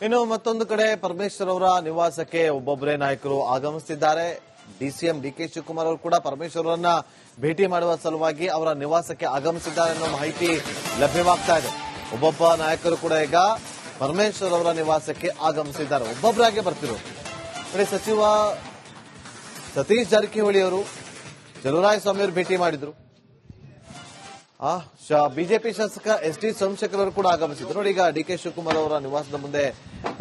ಇನ್ನು ಮತ್ತೊಂದು ಕಡೆ ಪರಮೇಶ್ವರ್ ಅವರ ನಿವಾಸಕ್ಕೆ ಒಬ್ಬೊಬ್ಬರೇ ನಾಯಕರು ಆಗಮಿಸುತ್ತಿದ್ದಾರೆ. ಡಿಸಿಎಂ ಡಿಕೆ ಶಿವಕುಮಾರ್ ಅವರು ಕೂಡ ಪರಮೇಶ್ವರ್ ಅವರನ್ನ ಭೇಟಿ ಮಾಡುವ ಸಲುವಾಗಿ ಅವರ ನಿವಾಸಕ್ಕೆ ಆಗಮಿಸಿದ್ದಾರೆ ಅನ್ನೋ ಮಾಹಿತಿ ಲಭ್ಯವಾಗ್ತಾ ಇದೆ. ಒಬ್ಬೊಬ್ಬ ನಾಯಕರು ಕೂಡ ಈಗ ಪರಮೇಶ್ವರ್ ಅವರ ನಿವಾಸಕ್ಕೆ ಆಗಮಿಸಿದ್ದಾರೆ. ಒಬ್ಬೊಬ್ಬರಾಗೆ ಬರ್ತಿರೋದು. ಕಡೆ ಸಚಿವ ಸತೀಶ್ ಜಾರಕಿಹೊಳಿ ಅವರು ಚಲುವರಾಯಸ್ವಾಮಿ ಅವರು ಭೇಟಿ ಮಾಡಿದ್ರು. ಬಿಜೆಪಿ ಶಾಸಕ ಎಸ್ ಟಿ ಸೋಮಶೇಖರ್ ಅವರು ಕೂಡ ಆಗಮಿಸಿದ್ರು. ನೋಡಿ, ಈಗ ಡಿಕೆ ಶಿವಕುಮಾರ್ ಅವರ ನಿವಾಸದ ಮುಂದೆ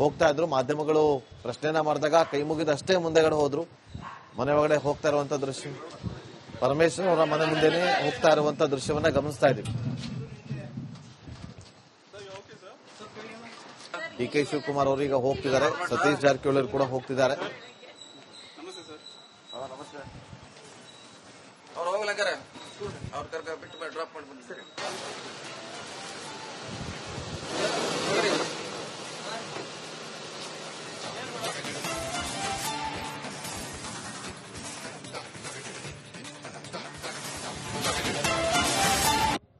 ಹೋಗ್ತಾ ಇದ್ರು. ಮಾಧ್ಯಮಗಳು ಪ್ರಶ್ನೆಯನ್ನ ಮಾಡಿದಾಗ ಕೈ ಮುಗಿದಷ್ಟೇ ಮುಂದೆಗಡೆ ಹೋದ್ರು. ಮನೆ ಒಳಗಡೆ ಹೋಗ್ತಾ ಇರುವಂತಹ ದೃಶ್ಯ, ಪರಮೇಶ್ವರ್ ಅವರ ಮನೆ ಮುಂದೆನೆ ಹೋಗ್ತಾ ಇರುವಂತಹ ದೃಶ್ಯವನ್ನ ಗಮನಿಸ್ತಾ ಇದ್ದೀವಿ. ಡಿಕೆ ಶಿವಕುಮಾರ್ ಅವರು ಈಗ ಹೋಗ್ತಿದ್ದಾರೆ. ಸತೀಶ್ ಜಾರಕಿಹೊಳಿ ಅವರು ಕೂಡ ಹೋಗ್ತಿದ್ದಾರೆ.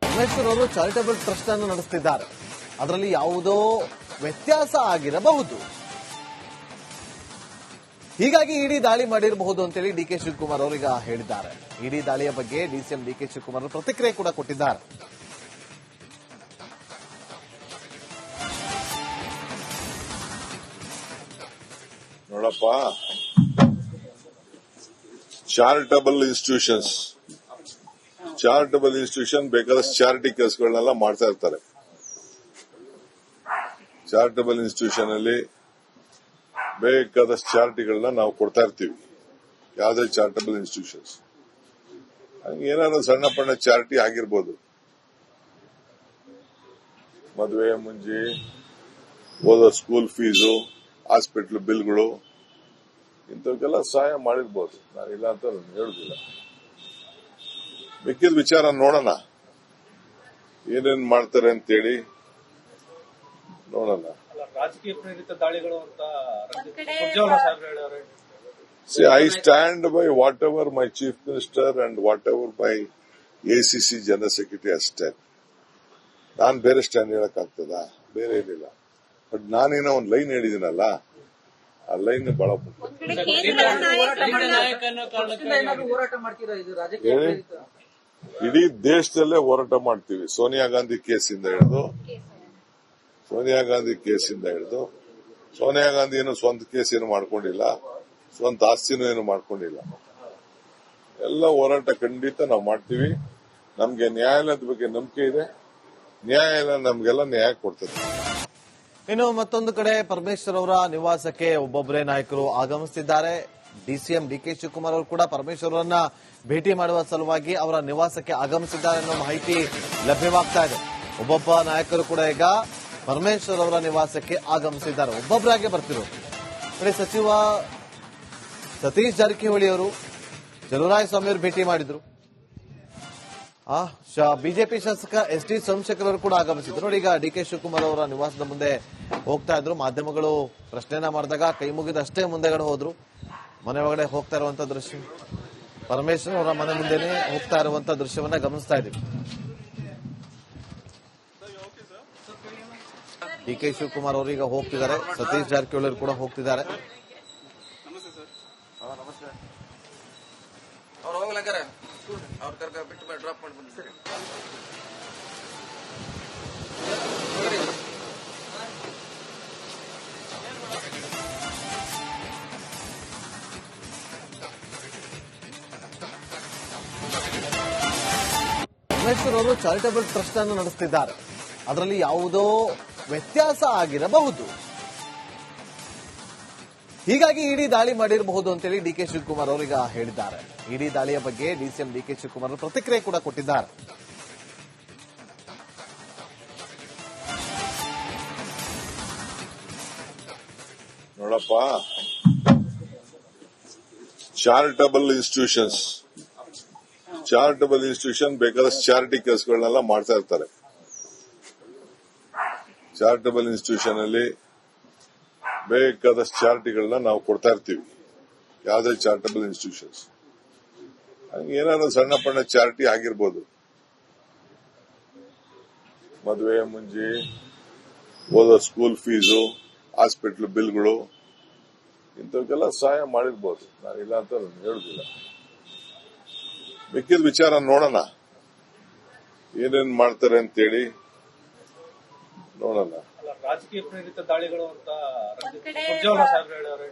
ಪರಮೇಶ್ವರ್ ಅವರು ಚಾರಿಟಬಲ್ ಟ್ರಸ್ಟ್ ಅನ್ನು ನಡೆಸುತ್ತಿದ್ದಾರೆ. ಅದರಲ್ಲಿ ಯಾವುದೋ ವ್ಯತ್ಯಾಸ ಆಗಿರಬಹುದು. ಹೀಗಾಗಿ ಇಡಿ ದಾಳಿ ಮಾಡಿರಬಹುದು ಅಂತೇಳಿ ಡಿಕೆ ಶಿವಕುಮಾರ್ ಅವರೀಗ ಹೇಳಿದ್ದಾರೆ. ಇಡಿ ದಾಳಿಯ ಬಗ್ಗೆ ಡಿಸಿಎಂ ಡಿಕೆ ಶಿವಕುಮಾರ್ ಪ್ರತಿಕ್ರಿಯೆ ಕೂಡ ಕೊಟ್ಟಿದ್ದಾರೆ. ನೋಡಪ್ಪ, ಚಾರಿಟಬಲ್ ಇನ್ಸ್ಟಿಟ್ಯೂಷನ್ ಬೇಕಾದಷ್ಟು ಚಾರಿಟಿ ಕೆಲಸಗಳನ್ನೆಲ್ಲ ಮಾಡ್ತಾ ಇರ್ತಾರೆ. ಚಾರಿಟಬಲ್ ಇನ್ಸ್ಟಿಟ್ಯೂಷನ್ ಅಲ್ಲಿ ಬೇಕಾದಷ್ಟು ಚಾರಿಟಿಗಳನ್ನ ನಾವು ಕೊಡ್ತಾ ಇರ್ತೀವಿ. ಯಾವುದೇ ಚಾರಿಟಬಲ್ ಇನ್ಸ್ಟಿಟ್ಯೂಷನ್ಸ್ ಏನಾದ್ರು ಸಣ್ಣ ಪಣ್ಣ ಚಾರಿಟಿ ಆಗಿರ್ಬೋದು. ಮದುವೆ ಮುಂಜಿ, ಓದೋ ಸ್ಕೂಲ್ ಫೀಸು, ಹಾಸ್ಪಿಟಲ್ ಬಿಲ್ಗಳು, ಇಂಥವಕ್ಕೆಲ್ಲ ಸಹಾಯ ಮಾಡಿರ್ಬೋದು. ನಾನಿಲ್ಲ ಅಂತ ಹೇಳುದಿಲ್ಲ. ಮಿಕ್ಕಿದ ವಿಚಾರ ನೋಡೋಣ, ಏನೇನ್ ಮಾಡ್ತಾರೆ ಅಂತೇಳಿ ನೋಡೋಣ. ರಾಜಕೀಯ ಪ್ರೇರಿತ ದಾಳಿಗಳು ಅಂತ ಸುರ್ಜೇವಾಲಾ ಸಾಹೇಬ್ರು ಹೇಳಿದ್ದಾರೆ. See, I stand by whatever my chief minister and whatever my ACC general secretary has said. ನಾನ್ ಬೇರೆ ಸ್ಟ್ಯಾಂಡ್ ಹೇಳಕ್ಕಾಗ್ತದ? ಬೇರೆ ಏನಿಲ್ಲ. ಬಟ್ ನಾನೇನೋ ಒಂದು ಲೈನ್ ಹೇಳಿದಿನಲ್ಲ, ಆ ಲೈನ್ ಬಹಳ ಇಡೀ ದೇಶದಲ್ಲೇ ಹೋರಾಟ ಮಾಡ್ತೀವಿ. ಸೋನಿಯಾ ಗಾಂಧಿ ಕೇಸಿಂದ ಹಿಡಿದು ಸೋನಿಯಾ ಗಾಂಧಿ ಏನು ಸ್ವಂತ ಕೇಸ್ ಏನು ಮಾಡ್ಕೊಂಡಿಲ್ಲ, ಸ್ವಂತ ಆಸ್ತಿನೂ ಏನು ಮಾಡ್ಕೊಂಡಿಲ್ಲ. ಎಲ್ಲ ಹೋರಾಟ ಖಂಡಿತ ನಾವು ಮಾಡ್ತೀವಿ. ನಮ್ಗೆ ನ್ಯಾಯಾಲಯದ ಬಗ್ಗೆ ನಂಬಿಕೆ ಇದೆ. ನ್ಯಾಯಾಲಯ ನಮ್ಗೆಲ್ಲ ನ್ಯಾಯ ಕೊಡ್ತದೆ. ಇನ್ನು ಮತ್ತೊಂದು ಕಡೆ ಪರಮೇಶ್ವರ್ ಅವರ ನಿವಾಸಕ್ಕೆ ಒಬ್ಬೊಬ್ಬರೇ ನಾಯಕರು ಆಗಮಿಸುತ್ತಿದ್ದಾರೆ. ಡಿಸಿಎಂ ಡಿಕೆ ಶಿವಕುಮಾರ್ ಅವರು ಕೂಡ ಪರಮೇಶ್ವರ್ ಅವರನ್ನ ಭೇಟಿ ಮಾಡುವ ಸಲುವಾಗಿ ಅವರ ನಿವಾಸಕ್ಕೆ ಆಗಮಿಸಿದ್ದಾರೆ ಅನ್ನೋ ಮಾಹಿತಿ ಲಭ್ಯವಾಗ್ತಾ ಇದೆ. ಒಬ್ಬೊಬ್ಬ ನಾಯಕರು ಕೂಡ ಈಗ ಪರಮೇಶ್ವರ್ ಅವರ ನಿವಾಸಕ್ಕೆ ಆಗಮಿಸಿದ್ದಾರೆ. ಒಬ್ಬೊಬ್ಬರಾಗೆ ಬರ್ತಿರೋದು. ಕಡೆ ಸಚಿವ ಸತೀಶ್ ಜಾರಕಿಹೊಳಿ ಅವರು ಚಲುವರಾಯಸ್ವಾಮಿ ಅವರು ಭೇಟಿ ಮಾಡಿದ್ರು. ಬಿಜೆಪಿ ಶಾಸಕ ಎಸ್ ಟಿ ಸೋಮಶೇಖರ್ ಅವರು ಕೂಡ ಆಗಮಿಸಿದ್ರು. ನೋಡಿ, ಈಗ ಡಿಕೆ ಶಿವಕುಮಾರ್ ಅವರ ನಿವಾಸದ ಮುಂದೆ ಹೋಗ್ತಾ ಇದ್ರು. ಮಾಧ್ಯಮಗಳು ಪ್ರಶ್ನೆಯನ್ನ ಮಾಡಿದಾಗ ಕೈ ಮುಗಿದಷ್ಟೇ ಮುಂದೆಗಡೆ ಹೋದ್ರು. ಮನೆ ಒಳಗಡೆ ಹೋಗ್ತಾ ಇರುವಂತಹ ದೃಶ್ಯ, ಪರಮೇಶ್ವರ್ ಅವರ ಮನೆ ಮುಂದೆನೆ ಹೋಗ್ತಾ ಇರುವಂತಹ ದೃಶ್ಯವನ್ನ ಗಮನಿಸ್ತಾ ಇದ್ದೀವಿ. ಡಿಕೆ ಶಿವಕುಮಾರ್ ಅವರು ಈಗ ಹೋಗ್ತಿದ್ದಾರೆ. ಸತೀಶ್ ಜಾರಕಿಹೊಳಿ ಅವರು ಕೂಡ ಹೋಗ್ತಿದ್ದಾರೆ. ಪರಮೇಶ್ವರ್ ಅವರು ಚಾರಿಟಬಲ್ ಟ್ರಸ್ಟ್ ಅನ್ನು ನಡೆಸುತ್ತಿದ್ದಾರೆ. ಅದರಲ್ಲಿ ಯಾವುದೋ ವ್ಯತ್ಯಾಸ ಆಗಿರಬಹುದು. ಹೀಗಾಗಿ ಇಡಿ ದಾಳಿ ಮಾಡಿರಬಹುದು ಅಂತೇಳಿ ಡಿಕೆ ಶಿವಕುಮಾರ್ ಅವರೀಗ ಹೇಳಿದ್ದಾರೆ. ಇಡಿ ದಾಳಿಯ ಬಗ್ಗೆ ಡಿಸಿಎಂ ಡಿಕೆ ಶಿವಕುಮಾರ್ ಪ್ರತಿಕ್ರಿಯೆ ಕೂಡ ಕೊಟ್ಟಿದ್ದಾರೆ. ನೋಡಪ್ಪ, ಚಾರಿಟಬಲ್ ಇನ್ಸ್ಟಿಟ್ಯೂಷನ್ ಬೇಕಾದಷ್ಟು ಚಾರಿಟಿ ಕೆಲಸಗಳನ್ನೆಲ್ಲ ಮಾಡ್ತಾ ಇರ್ತಾರೆ. ಚಾರಿಟಬಲ್ ಇನ್ಸ್ಟಿಟ್ಯೂಷನ್ ಅಲ್ಲಿ ಬೇಕಾದಷ್ಟು ಚಾರಿಟಿಗಳನ್ನ ನಾವು ಕೊಡ್ತಾ ಇರ್ತೀವಿ. ಯಾವುದೇ ಚಾರಿಟಬಲ್ ಇನ್ಸ್ಟಿಟ್ಯೂಷನ್ಸ್ ಏನಾದ್ರು ಸಣ್ಣ ಪಣ್ಣ ಚಾರಿಟಿ ಆಗಿರ್ಬೋದು. ಮದುವೆ ಮುಂಜಿ, ಓದೋ ಸ್ಕೂಲ್ ಫೀಸು, ಹಾಸ್ಪಿಟಲ್ ಬಿಲ್ಗಳು ಇಂಥವಕ್ಕೆಲ್ಲ ಸಹಾಯ ಮಾಡಿರ್ಬೋದು. ನಾನಿಲ್ಲ ಅಂತ ಹೇಳುದಿಲ್ಲ. ಮಿಕ್ಕಿದ ವಿಚಾರ ನೋಡೋಣ, ಏನೇನ್ ಮಾಡ್ತಾರೆ ಅಂತೇಳಿ ನೋಡೋಣ. ಅಲ್ಲ, ರಾಜಕೀಯ ಪ್ರೇರಿತ ದಾಳಿಗಳು ಅಂತ ಸುರ್ಜೇವಾಲಾ ಸಾಹೇಬ್ರು ಹೇಳವ್ರೆ.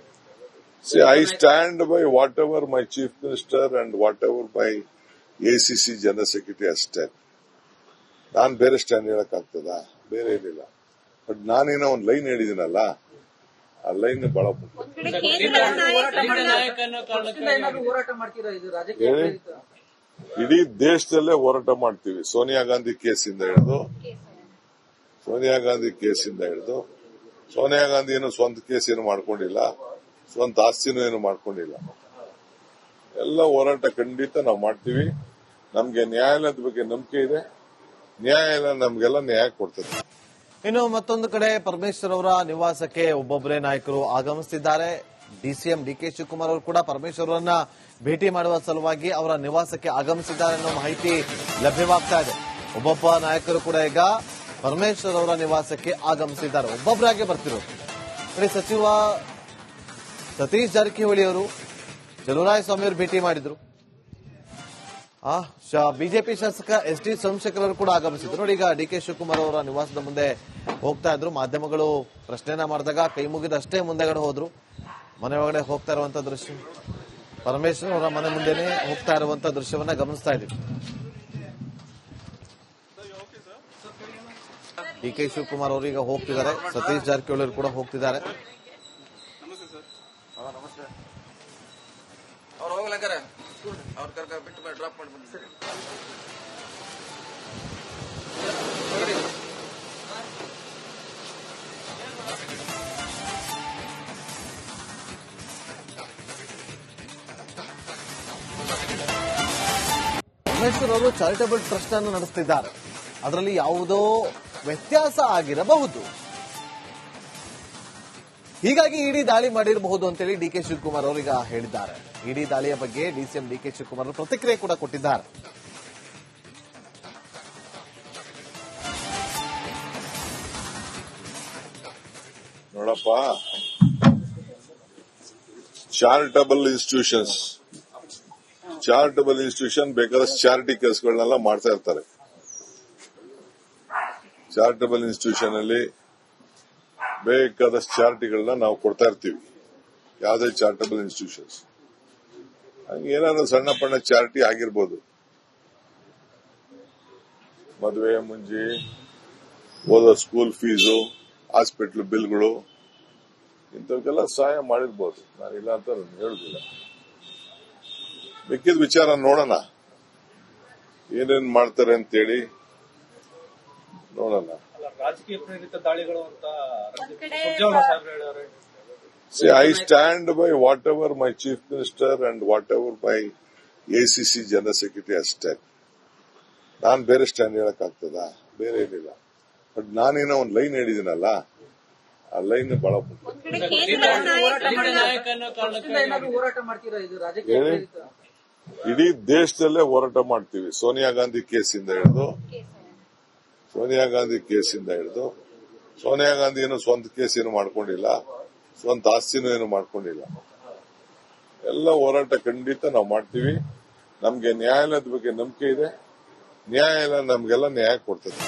See, I stand by whatever my chief minister and whatever my ACC general secretary has said. ನಾನ್ ಬೇರೆ ಸ್ಟ್ಯಾಂಡ್ ಹೇಳಕ್ಕಾಗ್ತದ? ಬೇರೆ ಏನಿಲ್ಲ. ಬಟ್ ನಾನೇನೋ ಒಂದು ಲೈನ್ ಹೇಳಿದಿನಲ್ಲ, ಆ ಲೈನ್ ಬಹಳ ಮುಖ್ಯ. ಹೇಳಿ, ಇಡೀ ದೇಶದಲ್ಲೇ ಹೋರಾಟ ಮಾಡ್ತೀವಿ. ಸೋನಿಯಾ ಗಾಂಧಿ ಕೇಸಿಂದ ಹಿಡಿದು ಸೋನಿಯಾ ಗಾಂಧಿ ಏನು ಸ್ವಂತ ಕೇಸ್ ಏನು ಮಾಡ್ಕೊಂಡಿಲ್ಲ, ಸ್ವಂತ ಆಸ್ತಿನೂ ಏನು ಮಾಡ್ಕೊಂಡಿಲ್ಲ. ಎಲ್ಲ ಹೋರಾಟ ಖಂಡಿತ ನಾವು ಮಾಡ್ತೀವಿ. ನಮ್ಗೆ ನ್ಯಾಯಾಲಯದ ಬಗ್ಗೆ ನಂಬಿಕೆ ಇದೆ. ನ್ಯಾಯಾಲಯ ನಮ್ಗೆಲ್ಲ ನ್ಯಾಯ ಕೊಡ್ತದೆ. ಇನ್ನು ಮತ್ತೊಂದು ಕಡೆ ಪರಮೇಶ್ವರ್ ಅವರ ನಿವಾಸಕ್ಕೆ ಒಬ್ಬೊಬ್ಬರೇ ನಾಯಕರು ಆಗಮಿಸುತ್ತಿದ್ದಾರೆ. ಡಿಸಿಎಂ ಡಿಕೆ ಶಿವಕುಮಾರ್ ಅವರು ಕೂಡ ಪರಮೇಶ್ವರ್ ಅವರನ್ನ ಭೇಟಿ ಮಾಡುವ ಸಲುವಾಗಿ ಅವರ ನಿವಾಸಕ್ಕೆ ಆಗಮಿಸಿದ್ದಾರೆ ಅನ್ನೋ ಮಾಹಿತಿ ಲಭ್ಯವಾಗ್ತಾ ಇದೆ. ಒಬ್ಬೊಬ್ಬ ನಾಯಕರು ಕೂಡ ಈಗ ಪರಮೇಶ್ವರ್ ಅವರ ನಿವಾಸಕ್ಕೆ ಆಗಮಿಸಿದ್ದಾರೆ. ಒಬ್ಬೊಬ್ಬರಾಗೆ ಬರ್ತಿರೋದು. ನೋಡಿ, ಸಚಿವ ಸತೀಶ್ ಜಾರಕಿಹೊಳಿ ಅವರು ಚಲುವರಾಯಸ್ವಾಮಿ ಅವರು ಭೇಟಿ ಮಾಡಿದ್ರು. ಬಿಜೆಪಿ ಶಾಸಕ ಎಸ್ ಟಿ ಸೋಮಶೇಖರ್ ಅವರು ಕೂಡ ಆಗಮಿಸಿದ್ರು. ನೋಡಿ, ಈಗ ಡಿಕೆ ಶಿವಕುಮಾರ್ ಅವರ ನಿವಾಸದ ಮುಂದೆ ಹೋಗ್ತಾ ಇದ್ರು. ಮಾಧ್ಯಮಗಳು ಪ್ರಶ್ನೆಯನ್ನ ಮಾಡಿದಾಗ ಕೈ ಮುಗಿದಷ್ಟೇ ಮುಂದೆಗಡೆ ಹೋದ್ರು. ಮನೆ ಒಳಗಡೆ ಹೋಗ್ತಾ ಇರುವಂತ ದೃಶ್ಯ, ಪರಮೇಶ್ವರ್ ಅವರ ಮನೆ ಮುಂದೆನೆ ಹೋಗ್ತಾ ಇರುವಂತ ದೃಶ್ಯವನ್ನ ಗಮನಿಸ್ತಾ ಇದ್ದೀವಿ. ಡಿಕೆ ಶಿವಕುಮಾರ್ ಅವರು ಈಗ ಹೋಗ್ತಿದ್ದಾರೆ. ಸತೀಶ್ ಜಾರಕಿಹೊಳಿ ಅವರು ಕೂಡ ಹೋಗ್ತಿದ್ದಾರೆ. ಅವ್ರು ಹೋಗ್ಲಕ್ಕಾರ ಅವ್ರ ಕರ್ಕ ಬಿಟ್ಟು ಡ್ರಾಪ್ ಮಾಡಿ ಬನ್ನಿ ಸರಿ. ಪರಮೇಶ್ವರ್ ಅವರು ಚಾರಿಟಬಲ್ ಟ್ರಸ್ಟ್ ಅನ್ನು ನಡೆಸುತ್ತಿದ್ದಾರೆ. ಅದರಲ್ಲಿ ಯಾವುದೋ ವ್ಯತ್ಯಾಸ ಆಗಿರಬಹುದು. ಹೀಗಾಗಿ ಇಡಿ ದಾಳಿ ಮಾಡಿರಬಹುದು ಅಂತೇಳಿ ಡಿಕೆ ಶಿವಕುಮಾರ್ ಅವರು ಈಗ ಹೇಳಿದ್ದಾರೆ. ಇಡಿ ದಾಳಿಯ ಬಗ್ಗೆ ಡಿಸಿಎಂ ಡಿಕೆ ಶಿವಕುಮಾರ್ ಅವರು ಪ್ರತಿಕ್ರಿಯೆ ಕೂಡ ಕೊಟ್ಟಿದ್ದಾರೆ. ನೋಡಪ್ಪ, ಚಾರಿಟಬಲ್ ಇನ್ಸ್ಟಿಟ್ಯೂಷನ್ ಬೇಕಾದಷ್ಟು ಚಾರಿಟಿ ಕೆಲಸಗಳನ್ನೆಲ್ಲ ಮಾಡ್ತಾ ಇರ್ತಾರೆ. ಚಾರಿಟಬಲ್ ಇನ್ಸ್ಟಿಟ್ಯೂಷನ್ ಅಲ್ಲಿ ಬೇಕಾದಷ್ಟು ಚಾರಿಟಿಗಳನ್ನ ನಾವು ಕೊಡ್ತಾ ಇರ್ತೀವಿ. ಯಾವುದೇ ಚಾರಿಟಬಲ್ ಇನ್ಸ್ಟಿಟ್ಯೂಷನ್ಸ್ ಏನಾದ್ರು ಸಣ್ಣ ಪಣ್ಣ ಚಾರಿಟಿ ಆಗಿರ್ಬೋದು. ಮದುವೆ ಮುಂಜಿ, ಓದೋ ಸ್ಕೂಲ್ ಫೀಸು, ಹಾಸ್ಪಿಟಲ್ ಬಿಲ್ಗಳು ಇಂಥವಕ್ಕೆಲ್ಲ ಸಹಾಯ ಮಾಡಿರ್ಬೋದು. ನಾನಿಲ್ಲ ಅಂತ ಹೇಳುದಿಲ್ಲ. ಮಿಕ್ಕಿದ ವಿಚಾರ ನೋಡೋಣ, ಏನೇನ್ ಮಾಡ್ತಾರೆ ಅಂತೇಳಿ ನೋಡೋಣ. ಅಲ್ಲ, ರಾಜಕೀಯ ಪ್ರೇರಿತ ದಾಳಿಗಳು ಅಂತ ಸುರ್ಜೇವಾಲಾ ಸಾಹೇಬ್ರು ಹೇಳವ್ರೆ. See, I stand by whatever my chief minister and whatever my ACC general secretary has said. ನಾನ್ ಬೇರೆ ಸ್ಟ್ಯಾಂಡ್ ಹೇಳಕ್ಕಾಗ್ತದ? ಬೇರೆ ಏನಿಲ್ಲ. ಬಟ್ ನಾನೇನೋ ಒಂದು ಲೈನ್ ಹೇಳಿದಿನಲ್ಲ, ಆ ಲೈನ್ ಬಹಳ ಮುಖ್ಯ. ಹೇಳಿ, ಇಡೀ ದೇಶದಲ್ಲೇ ಹೋರಾಟ ಮಾಡ್ತೀವಿ. ಸೋನಿಯಾ ಗಾಂಧಿ ಕೇಸಿಂದ ಹಿಡಿದು ಸೋನಿಯಾ ಗಾಂಧಿ ಏನು ಸ್ವಂತ ಕೇಸ್ ಏನು ಮಾಡ್ಕೊಂಡಿಲ್ಲ, ಸ್ವಂತ ಆಸ್ತಿನೂ ಏನು ಮಾಡ್ಕೊಂಡಿಲ್ಲ. ಎಲ್ಲ ಹೋರಾಟ ಖಂಡಿತ ನಾವು ಮಾಡ್ತೀವಿ. ನಮ್ಗೆ ನ್ಯಾಯಾಲಯದ ಬಗ್ಗೆ ನಂಬಿಕೆ ಇದೆ. ನ್ಯಾಯಾಲಯ ನಮ್ಗೆಲ್ಲ ನ್ಯಾಯ ಕೊಡ್ತದೆ.